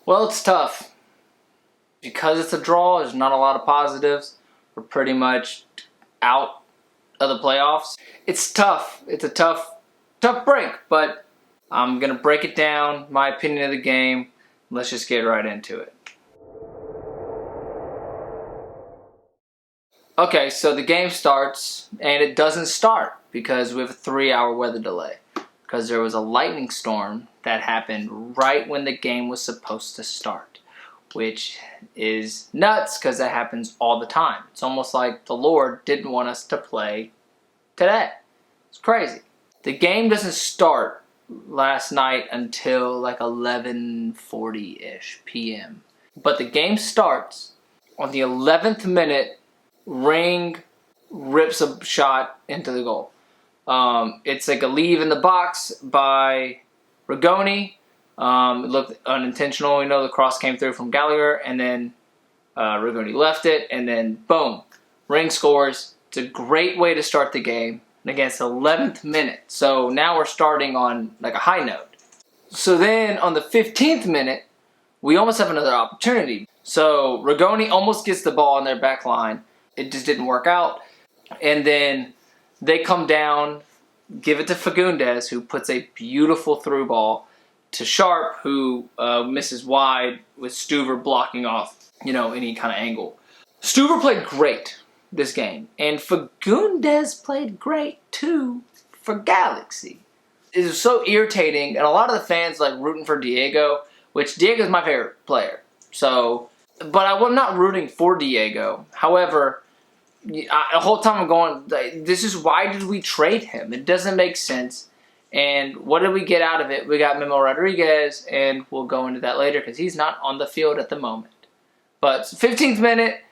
Well, it's tough. Because it's a draw, there's not a lot of positives. We're pretty much out of the playoffs. It's tough. It's a tough break, but I'm going to break it down, my opinion of the game. Let's just get right into it. Okay, so the game starts, and it doesn't start because we have a 3-hour weather delay. Because there was a lightning storm that happened right when the game was supposed to start. Which is nuts because that happens all the time. It's almost like the Lord didn't want us to play today. It's crazy. The game doesn't start last night until like 11:40-ish p.m. But the game starts on the 11th minute. Ring rips a shot into the goal. It's like a leave in the box by Rigoni. It looked unintentional. The cross came through from Gallagher, and then Rigoni left it, and then boom, Ring scores. It's a great way to start the game, and again, it's the 11th minute. So now we're starting on like a high note. So then on the 15th minute, we almost have another opportunity. So Rigoni almost gets the ball on their back line. It just didn't work out. And then they come down, give it to Fagundes, who puts a beautiful through ball to Sharp, who misses wide with Stuver blocking off, any kind of angle. Stuver played great this game, and Fagundes played great too for Galaxy. It was so irritating, and a lot of the fans like rooting for Diego, which Diego's my favorite player. So, but I'm not rooting for Diego. However, the whole time I'm going, this is why did we trade him? It doesn't make sense. And what did we get out of it? We got Memo Rodriguez, and we'll go into that later because he's not on the field at the moment. But 15th minute,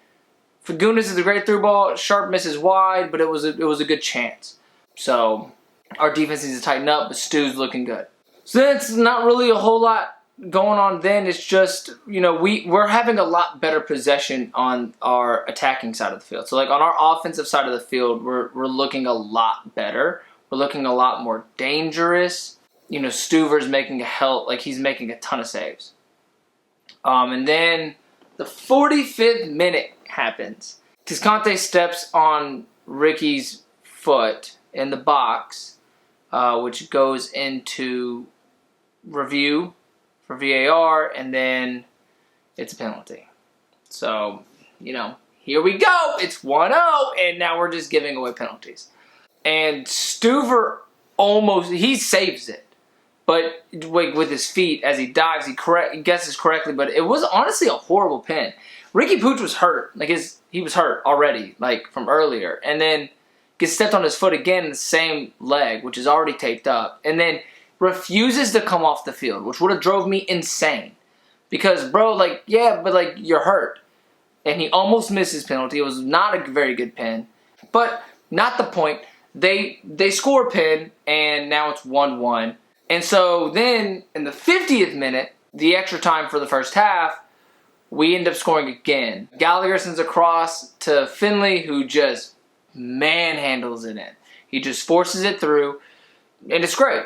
Fagundes is a great through ball. Sharp misses wide, but it was a good chance. So our defense needs to tighten up, but Stu's looking good. So that's not really a whole lot going on then. It's just, we're having a lot better possession on our attacking side of the field. So like on our offensive side of the field, we're looking a lot better. We're looking a lot more dangerous. Stuver's making he's making a ton of saves. And then the 45th minute happens. Tiscante steps on Ricky's foot in the box, which goes into review for VAR, and then it's a penalty. So, here we go. It's 1-0, and now we're just giving away penalties. And Stuver he saves it. But with his feet, as he dives, he guesses correctly, but it was honestly a horrible pin. Ricky Pooch was hurt. He was hurt already, from earlier. And then gets stepped on his foot again in the same leg, which is already taped up. And then refuses to come off the field, which would have drove me insane. Because, bro, you're hurt. And he almost missed his penalty. It was not a very good pin. But not the point. They score a pin, and now it's 1-1. And so then, in the 50th minute, the extra time for the first half, we end up scoring again. Gallagher sends a cross to Finley, who just manhandles it in. He just forces it through, and it's great.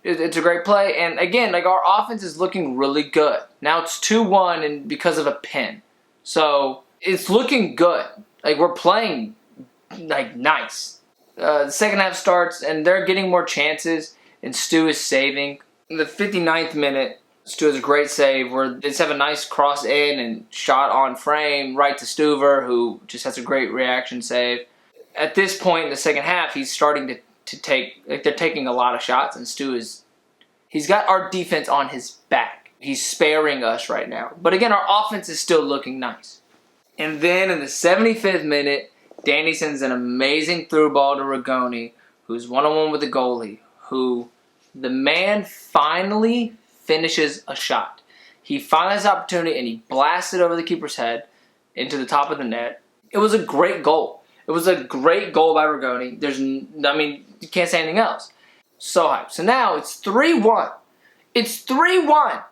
It's a great play, and again, our offense is looking really good. Now it's 2-1, and because of a pin. So, it's looking good. We're playing, nice. The second half starts, and they're getting more chances, and Stu is saving. In the 59th minute, Stu has a great save where they just have a nice cross in and shot on frame right to Stuver, who just has a great reaction save. At this point in the second half, he's starting to take, they're taking a lot of shots, and he's got our defense on his back. He's sparing us right now. But again, our offense is still looking nice. And then in the 75th minute, Danny sends an amazing through ball to Rigoni, who's one-on-one with the goalie, who the man finally finishes a shot. He finally has the opportunity, and he blasts it over the keeper's head into the top of the net. It was a great goal. It was a great goal by Rigoni. You can't say anything else. So hyped. So now it's 3-1. It's 3-1.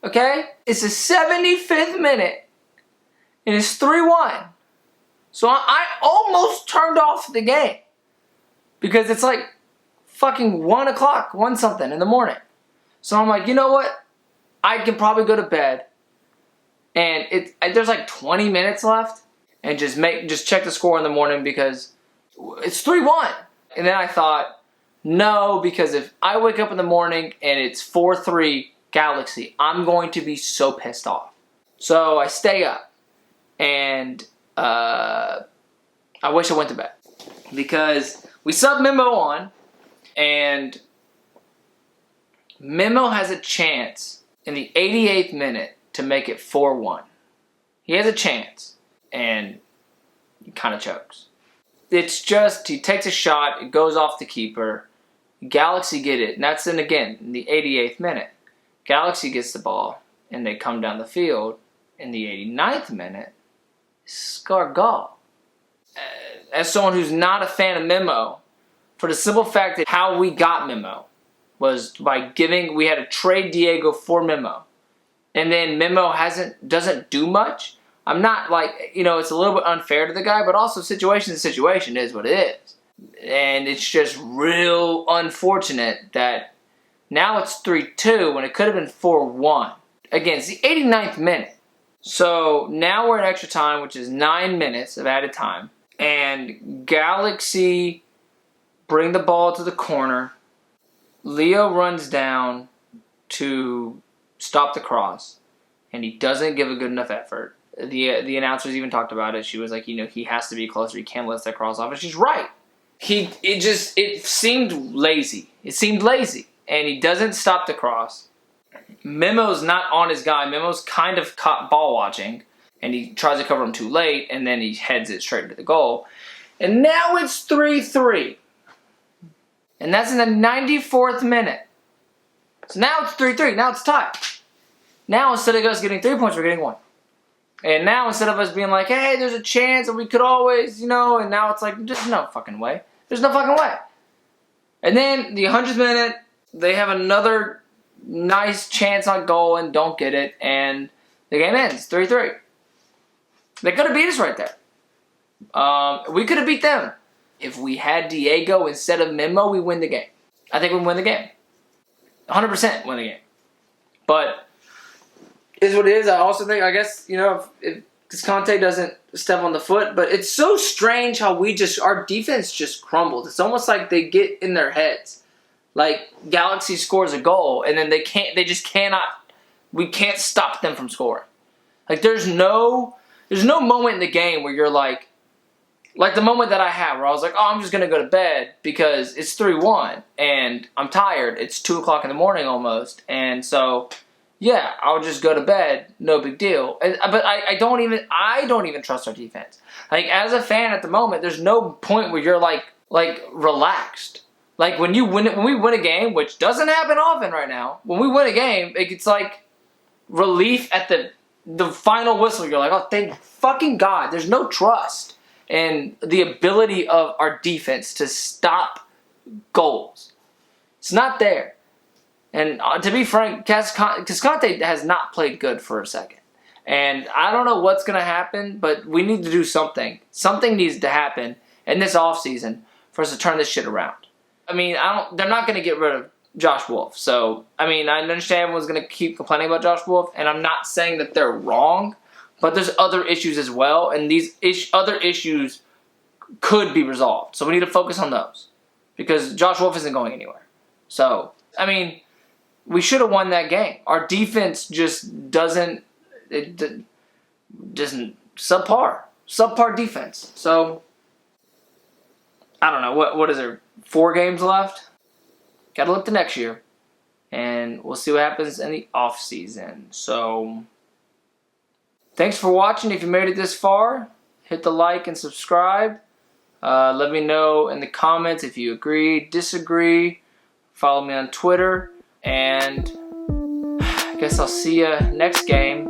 Okay? It's the 75th minute, and it's 3-1. So I almost turned off the game because it's fucking 1 o'clock, 1 something in the morning. So I'm like, you know what? I can probably go to bed, and there's like 20 minutes left, and just check the score in the morning because it's 3-1. And then I thought, no, because if I wake up in the morning and it's 4-3 Galaxy, I'm going to be so pissed off. So I stay up, and I wish I went to bed because we sub Memo on, and Memo has a chance in the 88th minute to make it 4-1. He has a chance, and he kind of chokes. It's just, he takes a shot, it goes off the keeper, Galaxy get it, and that's in the 88th minute. Galaxy gets the ball, and they come down the field. In the 89th minute, score goal. As someone who's not a fan of Memo, for the simple fact that how we got Memo was by we had to trade Diego for Memo. And then Memo doesn't do much. I'm not like, it's a little bit unfair to the guy, but also situation is what it is. And it's just real unfortunate that now it's 3-2 when it could have been 4-1. Again, it's the 89th minute. So now we're in extra time, which is 9 minutes of added time. And Galaxy bring the ball to the corner. Leo runs down to stop the cross, and he doesn't give a good enough effort. The announcers even talked about it. She was like, he has to be closer. He can't let that cross off. And she's right. It seemed lazy. It seemed lazy. And he doesn't stop the cross. Memo's not on his guy. Memo's kind of caught ball watching, and he tries to cover him too late, and then he heads it straight into the goal. And now it's 3-3. And that's in the 94th minute. So now it's 3-3. Now it's tied. Now instead of us getting 3 points, we're getting 1. And now instead of us being like, hey, there's a chance and we could always, and now it's like, there's no fucking way. There's no fucking way. And then the 100th minute, they have another nice chance on goal and don't get it, and the game ends 3-3. They could have beat us right there. We could have beat them. If we had Diego instead of Memo, we win the game. I think we win the game. 100% win the game. But is what it is. I also think, I guess, if Conte doesn't step on the foot, but it's so strange how our defense just crumbled. It's almost like they get in their heads. Like, Galaxy scores a goal, and then we can't stop them from scoring. Like, there's no moment in the game where you're like the moment that I had where I was like, oh, I'm just going to go to bed because it's 3-1, and I'm tired. It's 2 o'clock in the morning almost, and so, yeah, I'll just go to bed. No big deal. But I don't even trust our defense. Like, as a fan at the moment, there's no point where you're like relaxed. Like, when we win a game, which doesn't happen often right now, when we win a game, it's like relief at the final whistle. You're like, oh, thank fucking God. There's no trust in the ability of our defense to stop goals. It's not there. And to be frank, Cascante has not played good for a second. And I don't know what's going to happen, but we need to do something. Something needs to happen in this offseason for us to turn this shit around. I mean, they're not going to get rid of Josh Wolf. So, I mean, I understand everyone's going to keep complaining about Josh Wolf, and I'm not saying that they're wrong, but there's other issues as well, and these other issues could be resolved. So we need to focus on those because Josh Wolf isn't going anywhere. So, I mean, we should have won that game. Our defense just doesn't subpar defense. So, I don't know. What is there? 4 games left? Got to look to next year. And we'll see what happens in the off season. So, thanks for watching. If you made it this far, hit the like and subscribe. Let me know in the comments if you agree, disagree. Follow me on Twitter. And I guess I'll see you next game.